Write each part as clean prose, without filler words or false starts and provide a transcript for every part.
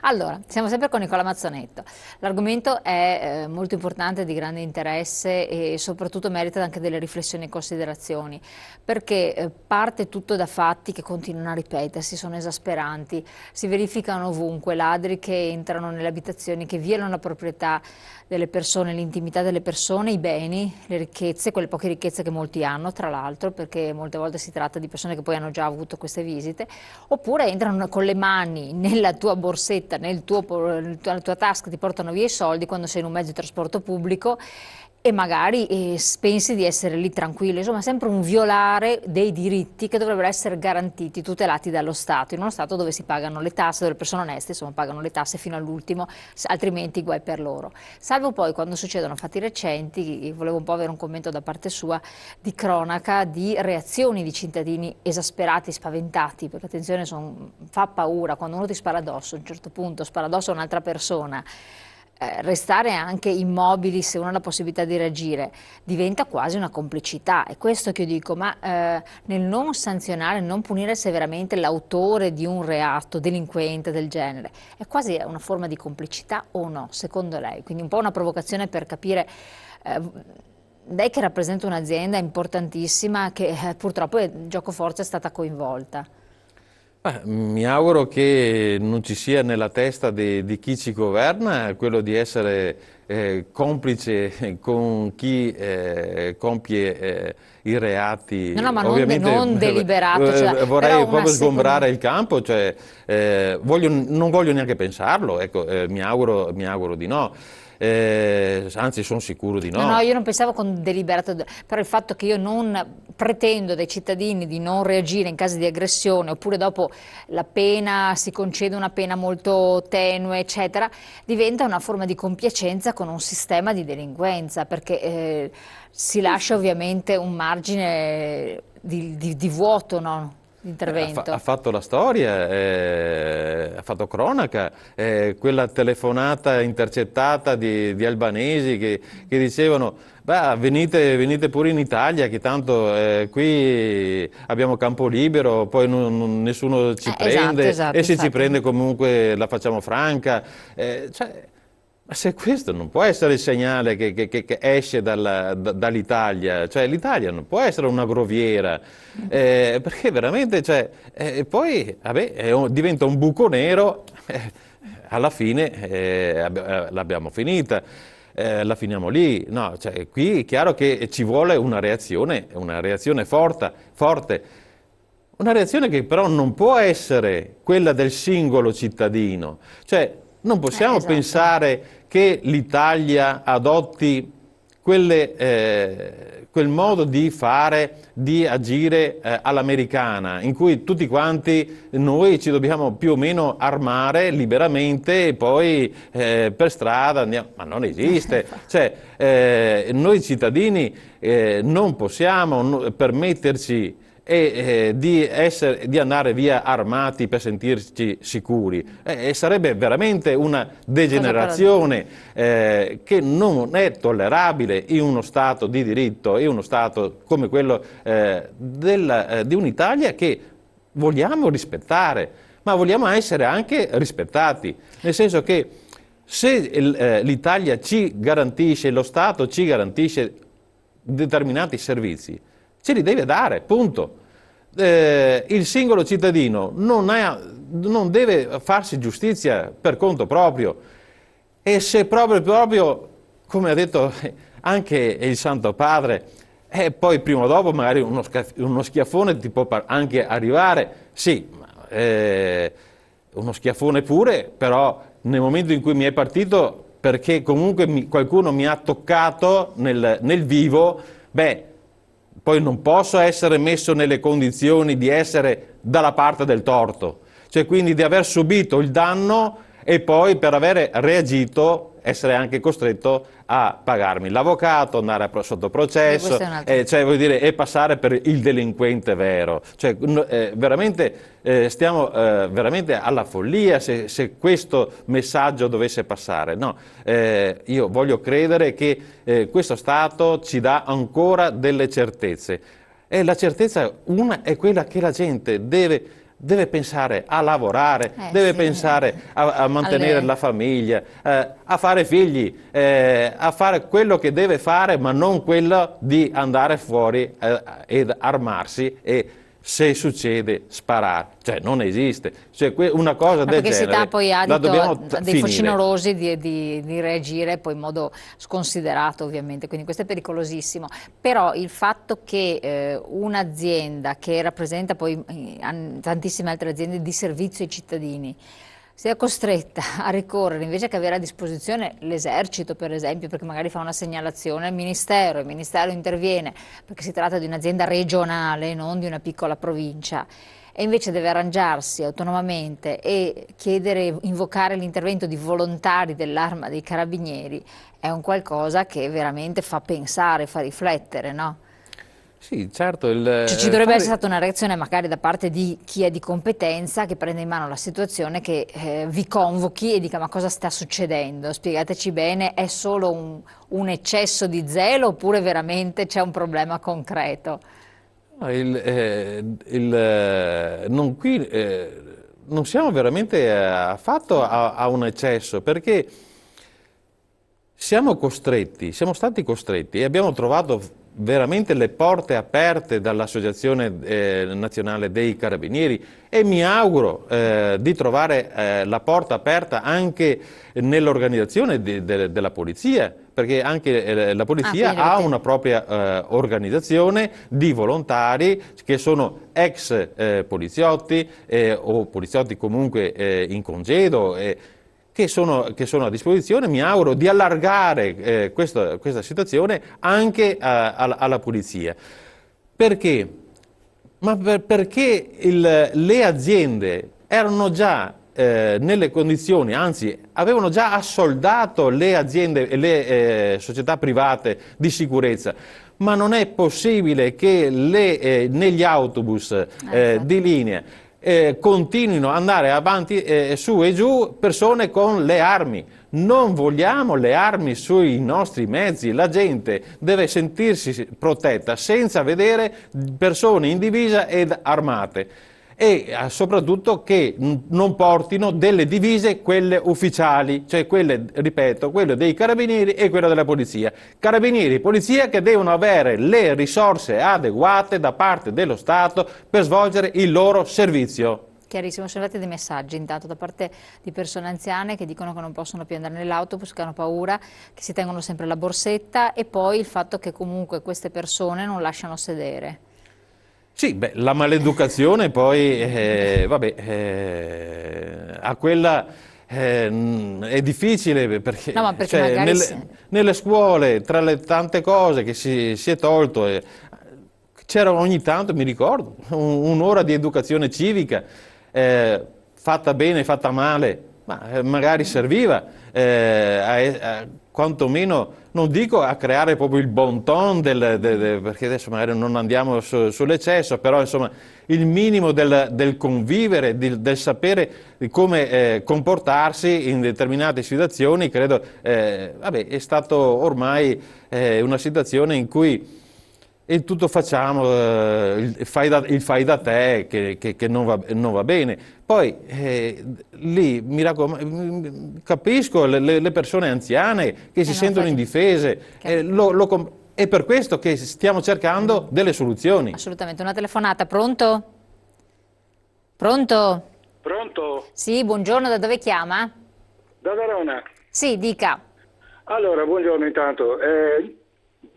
Allora, siamo sempre con Nicola Mazzonetto. L'argomento è molto importante, di grande interesse e soprattutto merita anche delle riflessioni e considerazioni, perché parte tutto da fatti che continuano a ripetersi, sono esasperanti, si verificano ovunque, ladri che entrano nelle abitazioni, che violano la proprietà delle persone, l'intimità delle persone, i beni, le ricchezze, quelle poche ricchezze che molti hanno, tra l'altro, perché molte volte si tratta di persone che poi hanno già avuto queste visite, oppure entrano con le mani nella tua borsetta, nella tua tasca, ti portano via i soldi quando sei in un mezzo di trasporto pubblico e magari pensi di essere lì tranquillo, insomma sempre un violare dei diritti che dovrebbero essere garantiti, tutelati dallo Stato, in uno Stato dove si pagano le tasse, dove le persone oneste insomma pagano le tasse fino all'ultimo, altrimenti guai per loro. Salvo poi quando succedono fatti recenti, volevo un po' avere un commento da parte sua, di cronaca, di reazioni di cittadini esasperati, spaventati, perché attenzione, fa paura, quando uno ti spara addosso, a un certo punto spara addosso a un'altra persona, restare anche immobili se uno ha la possibilità di reagire diventa quasi una complicità. È questo che io dico, ma nel non sanzionare, non punire severamente l'autore di un reato, delinquente del genere, è quasi una forma di complicità o no, secondo lei? Quindi un po' una provocazione per capire, lei che rappresenta un'azienda importantissima che purtroppo Giocoforza è stata coinvolta. Mi auguro che non ci sia nella testa di chi ci governa quello di essere complice con chi compie i reati. No, no, ma Ovviamente non deliberato, cioè, però vorrei una proprio seconda. sgombrare il campo, cioè, non voglio neanche pensarlo, ecco, mi auguro di no. Anzi, sono sicuro di No, no, no. io non pensavo con deliberato, però il fatto che io non pretendo dai cittadini di non reagire in caso di aggressione, oppure dopo la pena, si concede una pena molto tenue, eccetera, diventa una forma di compiacenza con un sistema di delinquenza, perché si lascia ovviamente un margine di vuoto, no, di Ha intervento. fatto la storia, ha fatto cronaca, quella telefonata intercettata di albanesi che dicevano: "Bah, venite pure in Italia, che tanto qui abbiamo campo libero, poi nessuno ci Esatto, prende e esatto, se ci infatti. prende comunque la facciamo franca." Ma se questo non può essere il segnale che esce dall'Italia, cioè l'Italia non può essere una groviera, perché veramente, cioè, poi vabbè, diventa un buco nero, alla fine l'abbiamo finita, la finiamo lì. No, cioè, qui è chiaro che ci vuole una reazione forte. Una reazione che però non può essere quella del singolo cittadino, cioè non possiamo Esatto. pensare che l'Italia adotti quel modo di fare, di agire all'americana, in cui tutti quanti noi ci dobbiamo più o meno armare liberamente e poi per strada andiamo. Ma non esiste. Infatti. Cioè, noi cittadini non possiamo permetterci di andare via armati per sentirci sicuri. Sarebbe veramente una Cosa paradossale. degenerazione che non è tollerabile in uno Stato di diritto, in uno Stato come quello di un'Italia che vogliamo rispettare, ma vogliamo essere anche rispettati. Nel senso che se l'Italia ci garantisce, lo Stato ci garantisce determinati servizi, ce li deve dare, punto. Il singolo cittadino non deve farsi giustizia per conto proprio e se proprio, come ha detto anche il Santo Padre, poi prima o dopo magari uno schiaffone ti può anche arrivare, sì, uno schiaffone pure, però nel momento in cui mi è partito, perché comunque qualcuno mi ha toccato nel vivo, beh, poi non posso essere messo nelle condizioni di essere dalla parte del torto, cioè quindi di aver subito il danno e poi per avere reagito essere anche costretto a pagarmi l'avvocato, andare sotto E processo, questo è un altro. cioè, vuol dire, e passare per il delinquente vero. Cioè, veramente, stiamo veramente alla follia se questo messaggio dovesse passare. No, io voglio credere che questo Stato ci dà ancora delle certezze. E la certezza, una, è quella che la gente deve deve pensare a lavorare, deve sì, pensare a mantenere la famiglia, a fare figli, a fare quello che deve fare, ma non quello di andare fuori ed armarsi e, se succede, sparare. Cioè non esiste. Cioè, una cosa Ma del perché si dà genere poi la adito a dobbiamo dei finire. facinorosi di reagire poi in modo sconsiderato ovviamente, quindi questo è pericolosissimo. Però il fatto che un'azienda che rappresenta poi tantissime altre aziende di servizio ai cittadini sia costretta a ricorrere invece che avere a disposizione l'esercito, per esempio, perché magari fa una segnalazione al Ministero, il Ministero interviene perché si tratta di un'azienda regionale, non di una piccola provincia, e invece deve arrangiarsi autonomamente e chiedere, invocare l'intervento di volontari dell'Arma dei Carabinieri, è un qualcosa che veramente fa pensare, fa riflettere, no? Sì, certo, Cioè, ci dovrebbe essere stata una reazione magari da parte di chi è di competenza, che prende in mano la situazione, che vi convochi e dica: ma cosa sta succedendo? Spiegateci bene, è solo un eccesso di zelo oppure veramente c'è un problema concreto? no, qui non siamo veramente affatto a un eccesso, perché siamo stati costretti e abbiamo trovato veramente le porte aperte dall'Associazione Nazionale dei Carabinieri, e mi auguro di trovare la porta aperta anche nell'organizzazione della Polizia, perché anche la Ah, Polizia quindi ha avete... una propria organizzazione di volontari che sono ex poliziotti o poliziotti comunque in congedo, che sono a disposizione. Mi auguro di allargare questa situazione anche alla Polizia. Perché? Perché le aziende erano già nelle condizioni, anzi avevano già assoldato le aziende e le società private di sicurezza. Ma non è possibile che negli autobus di infatti. linea continuino ad andare avanti, su e giù, persone con le armi. Non vogliamo le armi sui nostri mezzi. La gente deve sentirsi protetta senza vedere persone in divisa ed armate, e soprattutto che non portino delle divise, quelle ufficiali, cioè quelle, ripeto, quelle dei carabinieri e quelle della polizia. Carabinieri e polizia che devono avere le risorse adeguate da parte dello Stato per svolgere il loro servizio. Chiarissimo, sono arrivati dei messaggi intanto da parte di persone anziane che dicono che non possono più andare nell'autobus, che hanno paura, che si tengono sempre la borsetta, e poi il fatto che comunque queste persone non lasciano sedere. Sì, beh, la maleducazione poi, vabbè, a quella è difficile, No, ma perché perché cioè, magari... nelle scuole, tra le tante cose che si è tolto, c'era ogni tanto, mi ricordo, un'ora di educazione civica, fatta bene, fatta male, ma magari serviva, quantomeno, non dico a creare proprio il bon ton, perché adesso magari non andiamo sull'eccesso, però insomma il minimo del convivere, del sapere di come comportarsi in determinate situazioni, credo, vabbè, è stato ormai una situazione in cui e tutto facciamo, il fai da te, che non va bene. Poi lì mi raccomando, capisco le persone anziane che si no, sentono infatti, indifese, è per questo che stiamo cercando delle soluzioni. assolutamente. Una telefonata, pronto? Pronto? Pronto? Sì, buongiorno, da dove chiama? Da Verona. Sì, dica. Allora, buongiorno intanto.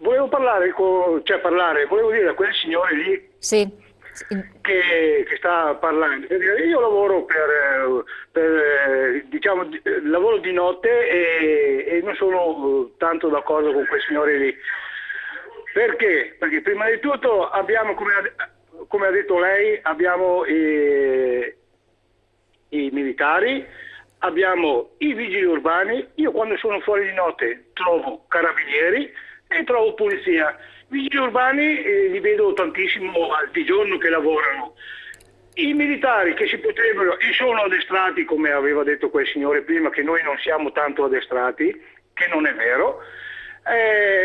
Volevo volevo dire a quel signore lì Sì. che sta parlando. Io lavoro diciamo, lavoro di notte e non sono tanto d'accordo con quel signore lì. Perché? Perché prima di tutto abbiamo, come ha detto lei, abbiamo i militari, abbiamo i vigili urbani. Io quando sono fuori di notte trovo carabinieri e trovo polizia. I vigili urbani li vedo tantissimo di giorno che lavorano. I militari che si potrebbero, e sono addestrati, come aveva detto quel signore prima, che noi non siamo tanto addestrati, che non è vero,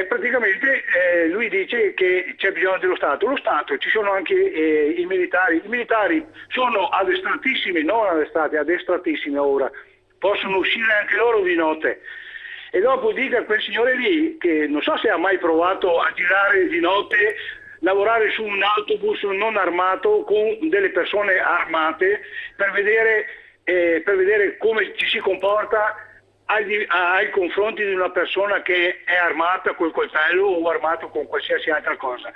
Praticamente lui dice che c'è bisogno dello Stato. Lo Stato, ci sono anche i militari sono addestratissimi, non addestrati, addestratissimi ora, possono uscire anche loro di notte. E dopo dica a quel signore lì, che non so se ha mai provato a girare di notte, lavorare su un autobus non armato con delle persone armate per vedere come ci si comporta ai confronti di una persona che è armata col coltello o armato con qualsiasi altra cosa.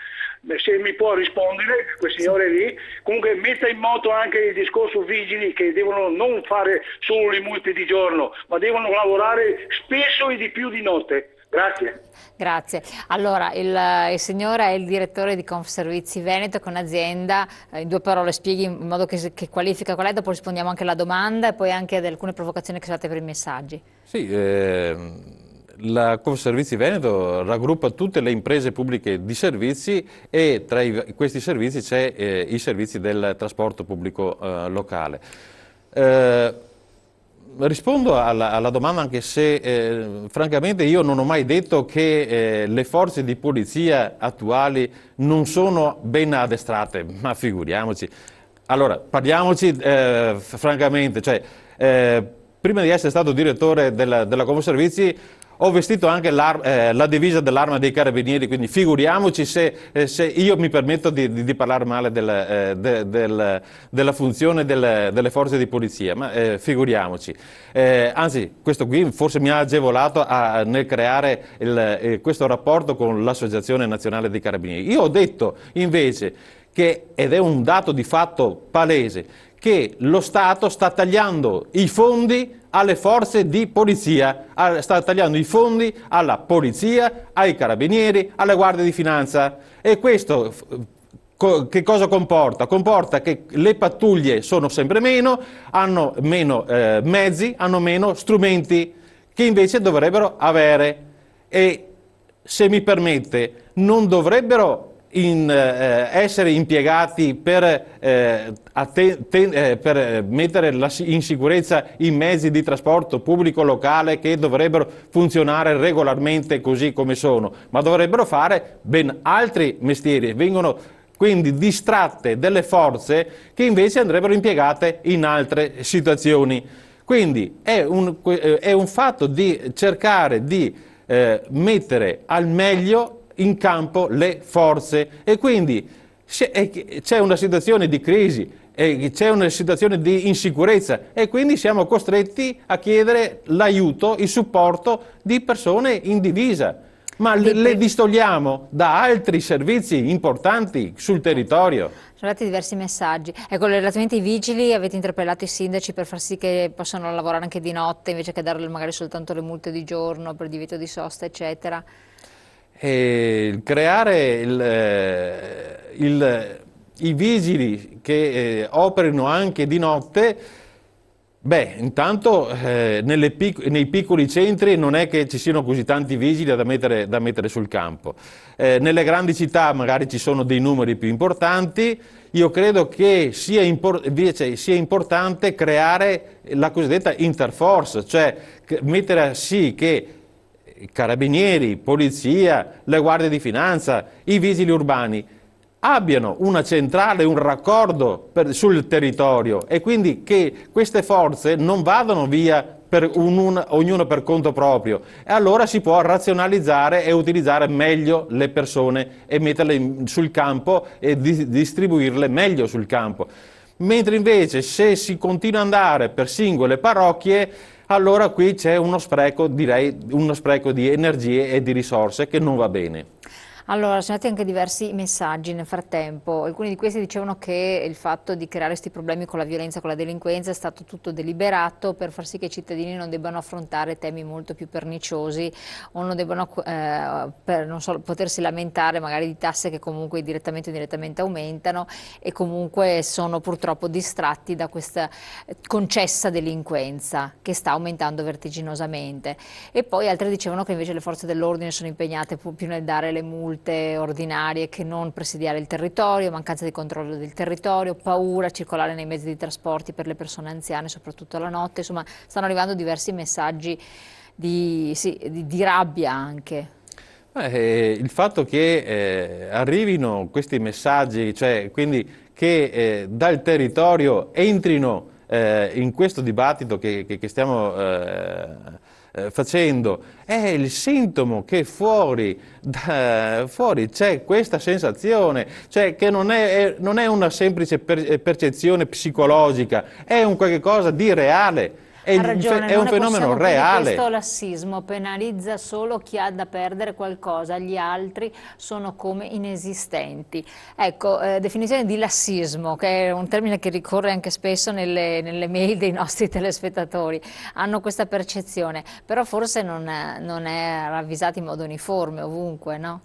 Se mi può rispondere quel signore lì, comunque metta in moto anche il discorso vigili, che devono non fare solo le multe di giorno, ma devono lavorare spesso e di più di notte. Grazie. Grazie. Allora, il signore è il direttore di Confservizi Veneto, che è un'azienda, in due parole spieghi in modo che qualifica qual è, dopo rispondiamo anche alla domanda e poi anche ad alcune provocazioni che sono state per i messaggi. Sì, la Confservizi Veneto raggruppa tutte le imprese pubbliche di servizi e tra questi servizi c'è i servizi del trasporto pubblico locale. Rispondo alla domanda, anche se francamente io non ho mai detto che le forze di polizia attuali non sono ben addestrate, ma figuriamoci. Allora, parliamoci francamente, cioè, prima di essere stato direttore della Confservizi ho vestito anche la divisa dell'Arma dei Carabinieri, quindi figuriamoci se io mi permetto di parlare male della funzione delle forze di polizia, ma figuriamoci. Anzi, questo qui forse mi ha agevolato nel creare questo rapporto con l'Associazione Nazionale dei Carabinieri. Io ho detto invece ed è un dato di fatto palese, che lo Stato sta tagliando i fondi alle forze di polizia, sta tagliando i fondi alla polizia, ai carabinieri, alle guardie di finanza. E questo che cosa comporta? Comporta che le pattuglie sono sempre meno, hanno meno mezzi, hanno meno strumenti che invece dovrebbero avere. E se mi permette, non dovrebbero essere impiegati per mettere in sicurezza i mezzi di trasporto pubblico locale, che dovrebbero funzionare regolarmente così come sono, ma dovrebbero fare ben altri mestieri. Vengono quindi distratte delle forze che invece andrebbero impiegate in altre situazioni. Quindi è un fatto di cercare di mettere al meglio in campo le forze, e quindi c'è una situazione di crisi, c'è una situazione di insicurezza, e quindi siamo costretti a chiedere l'aiuto, il supporto di persone in divisa, ma le distogliamo da altri servizi importanti sul territorio. Sono arrivati diversi messaggi. Ecco, relativamente ai vigili, avete interpellato i sindaci per far sì che possano lavorare anche di notte, invece che darle magari soltanto le multe di giorno per divieto di sosta, eccetera? Creare i vigili che operino anche di notte, beh, intanto nei piccoli centri non è che ci siano così tanti vigili da mettere sul campo. Nelle grandi città magari ci sono dei numeri più importanti. Io credo che sia importante creare la cosiddetta interforce, cioè mettere sì che carabinieri, polizia, le guardie di finanza, i vigili urbani abbiano una centrale, un raccordo sul territorio, e quindi che queste forze non vadano via ognuno per conto proprio, e allora si può razionalizzare e utilizzare meglio le persone e metterle sul campo e distribuirle meglio sul campo. Mentre invece se si continua ad andare per singole parrocchie, allora qui c'è uno spreco, direi, uno spreco di energie e di risorse che non va bene. Allora, sono stati anche diversi messaggi nel frattempo. Alcuni di questi dicevano che il fatto di creare questi problemi con la violenza, con la delinquenza, è stato tutto deliberato per far sì che i cittadini non debbano affrontare temi molto più perniciosi o non debbano non so, potersi lamentare magari di tasse che comunque direttamente o indirettamente aumentano, e comunque sono purtroppo distratti da questa concessa delinquenza che sta aumentando vertiginosamente. E poi altri dicevano che invece le forze dell'ordine sono impegnate più nel dare le multe ordinarie che non presidiare il territorio, mancanza di controllo del territorio, paura a circolare nei mezzi di trasporti per le persone anziane, soprattutto la notte. Insomma, stanno arrivando diversi messaggi di rabbia anche. Il fatto che arrivino questi messaggi, cioè quindi che dal territorio entrino in questo dibattito che stiamo facendo, è il sintomo che fuori c'è questa sensazione, cioè che non è una semplice percezione psicologica, è un qualche cosa di reale. Ha ragione, È non un ne fenomeno possiamo più di reale. questo lassismo, penalizza solo chi ha da perdere qualcosa, gli altri sono come inesistenti. Ecco, definizione di lassismo, che è un termine che ricorre anche spesso nelle mail dei nostri telespettatori, hanno questa percezione, però forse non è ravvisata in modo uniforme ovunque, no?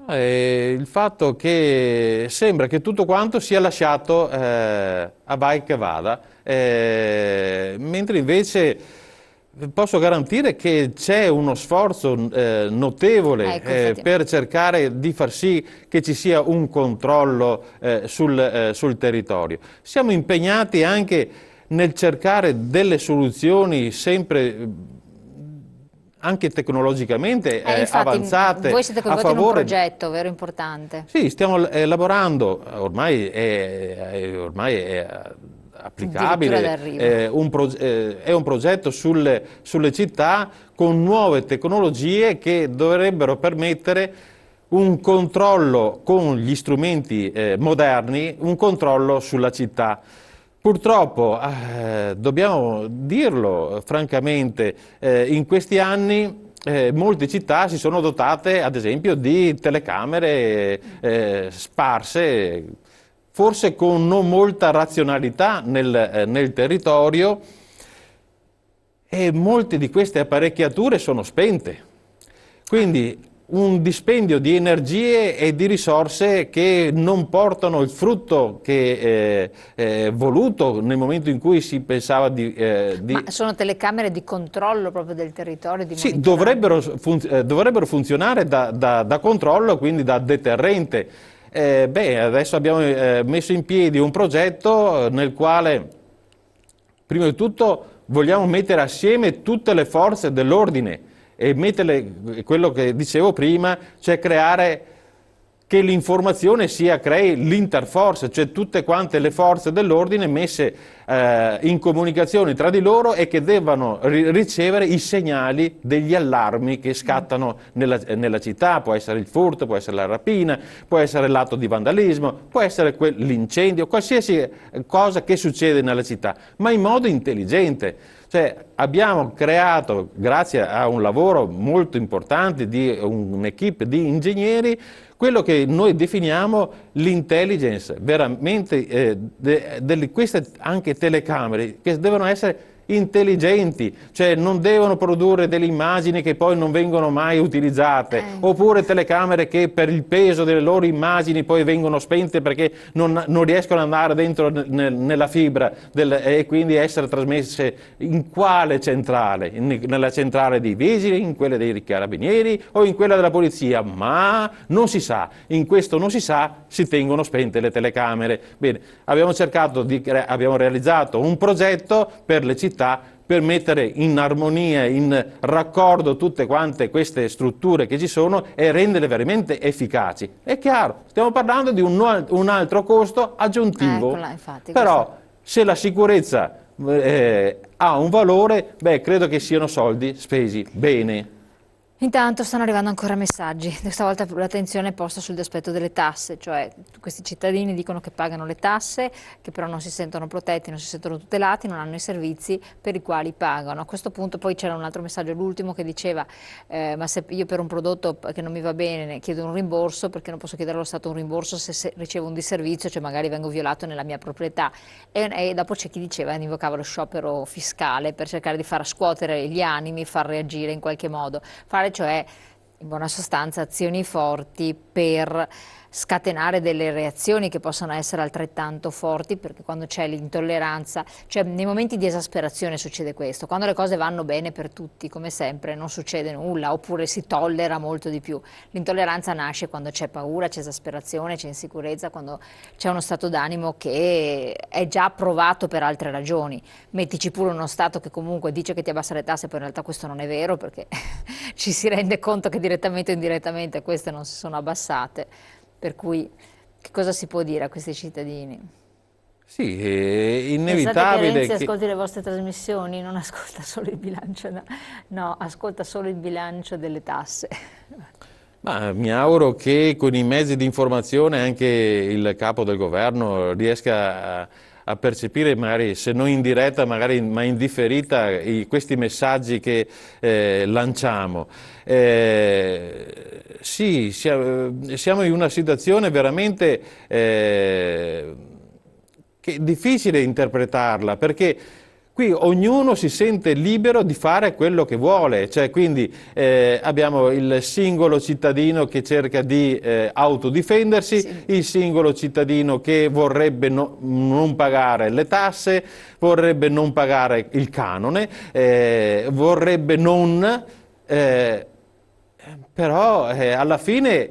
Il fatto che sembra che tutto quanto sia lasciato a vai che vada, mentre invece posso garantire che c'è uno sforzo notevole Ecco, infatti. per cercare di far sì che ci sia un controllo sul territorio. Siamo impegnati anche nel cercare delle soluzioni sempre anche tecnologicamente Infatti, avanzate voi siete a coinvolti in un favore. progetto, vero, importante, Sì, stiamo lavorando, ormai è addirittura applicabile, d'arrivo. è un progetto sulle città con nuove tecnologie che dovrebbero permettere un controllo con gli strumenti moderni, un controllo sulla città. Purtroppo, dobbiamo dirlo francamente, in questi anni molte città si sono dotate, ad esempio, di telecamere sparse, forse con non molta razionalità nel territorio, e molte di queste apparecchiature sono spente. Quindi un dispendio di energie e di risorse che non portano il frutto che voluto nel momento in cui si pensava Ma sono telecamere di controllo proprio del territorio, di Sì, monitoraggio? dovrebbero funzionare da controllo, quindi da deterrente. Adesso abbiamo messo in piedi un progetto nel quale, prima di tutto, vogliamo mettere assieme tutte le forze dell'ordine e metterle, quello che dicevo prima, cioè creare che l'informazione crei l'interforce, cioè tutte quante le forze dell'ordine messe in comunicazione tra di loro e che devono ricevere i segnali degli allarmi che scattano nella città. Può essere il furto, può essere la rapina, può essere l'atto di vandalismo, può essere l'incendio, qualsiasi cosa che succede nella città, ma in modo intelligente. Cioè, abbiamo creato, grazie a un lavoro molto importante di un'equipe di ingegneri, quello che noi definiamo l'intelligence, veramente, queste anche telecamere, che devono essere intelligenti, cioè non devono produrre delle immagini che poi non vengono mai utilizzate, oppure telecamere che per il peso delle loro immagini poi vengono spente perché non riescono ad andare dentro nella fibra e quindi essere trasmesse in quale centrale? Nella centrale dei vigili, in quella dei carabinieri o in quella della polizia? Ma non si sa, in questo non si sa, si tengono spente le telecamere. Bene, abbiamo realizzato un progetto per le città per mettere in armonia, in raccordo tutte quante queste strutture che ci sono e renderle veramente efficaci. È chiaro, stiamo parlando di un altro costo aggiuntivo, Eccola, infatti, però se la sicurezza ha un valore, credo che siano soldi spesi bene. Intanto stanno arrivando ancora messaggi, questa volta l'attenzione è posta sull'aspetto delle tasse, cioè questi cittadini dicono che pagano le tasse, che però non si sentono protetti, non si sentono tutelati, non hanno i servizi per i quali pagano. A questo punto poi c'era un altro messaggio, l'ultimo, che diceva ma se io per un prodotto che non mi va bene chiedo un rimborso, perché non posso chiedere allo Stato un rimborso se ricevo un disservizio, cioè magari vengo violato nella mia proprietà. E dopo c'è chi diceva, invocava lo sciopero fiscale per cercare di far scuotere gli animi, far reagire in qualche modo, fare cioè in buona sostanza azioni forti per scatenare delle reazioni che possono essere altrettanto forti, perché quando c'è l'intolleranza, cioè nei momenti di esasperazione succede questo, quando le cose vanno bene per tutti, come sempre, non succede nulla, oppure si tollera molto di più. L'intolleranza nasce quando c'è paura, c'è esasperazione, c'è insicurezza, quando c'è uno stato d'animo che è già provato per altre ragioni. Mettici pure uno Stato che comunque dice che ti abbassa le tasse, poi in realtà questo non è vero, perché ci si rende conto che direttamente o indirettamente queste non si sono abbassate. Per cui che cosa si può dire a questi cittadini? Sì, è Pensate che inevitabile Renzi che... ascolti le vostre trasmissioni, non ascolta solo il bilancio, no, ascolta solo il bilancio delle tasse. Ma mi auguro che con i mezzi di informazione anche il capo del governo riesca a percepire, magari se non in diretta, magari ma in differita, questi messaggi che lanciamo. Sì, siamo in una situazione veramente che è difficile interpretarla, perché qui ognuno si sente libero di fare quello che vuole, cioè quindi abbiamo il singolo cittadino che cerca di autodifendersi, Sì. il singolo cittadino che vorrebbe non pagare le tasse, vorrebbe non pagare il canone, vorrebbe non... però alla fine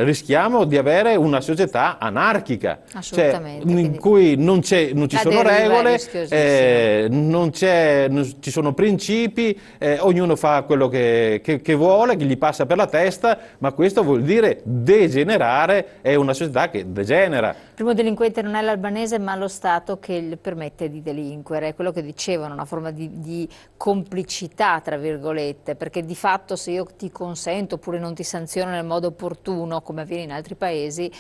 rischiamo di avere una società anarchica, cioè Assolutamente, in quindi cui non ci la sono deriva è regole, rischiosissima. non ci sono principi, ognuno fa quello che vuole, che gli passa per la testa, ma questo vuol dire degenerare, è una società che degenera. Il primo delinquente non è l'albanese, ma lo Stato che gli permette di delinquere, è quello che dicevano, una forma di complicità, tra virgolette, perché di fatto se io ti consento oppure non ti sanziono nel modo opportuno, come avviene in altri paesi,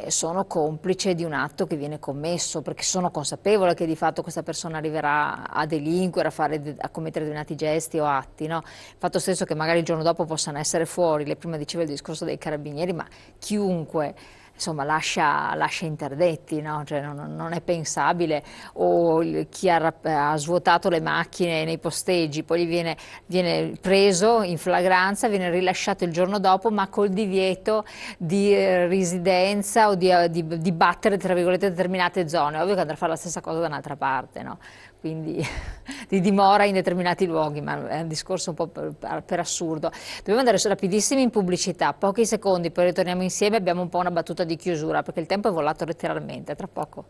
sono complice di un atto che viene commesso, perché sono consapevole che di fatto questa persona arriverà a delinquere, a commettere determinati gesti o atti, no? Il fatto stesso che magari il giorno dopo possano essere fuori, lei prima diceva il discorso dei carabinieri, ma chiunque insomma lascia interdetti, no? Cioè, non è pensabile, o chi ha svuotato le macchine nei posteggi, poi gli viene preso in flagranza, viene rilasciato il giorno dopo, ma col divieto di residenza o di battere, tra virgolette, determinate zone. Ovvio che andrà a fare la stessa cosa da un'altra parte, no? Quindi di dimora in determinati luoghi, ma è un discorso un po' per assurdo. Dobbiamo andare rapidissimi in pubblicità, pochi secondi, poi ritorniamo insieme, abbiamo un po' una battuta di chiusura, perché il tempo è volato letteralmente, tra poco.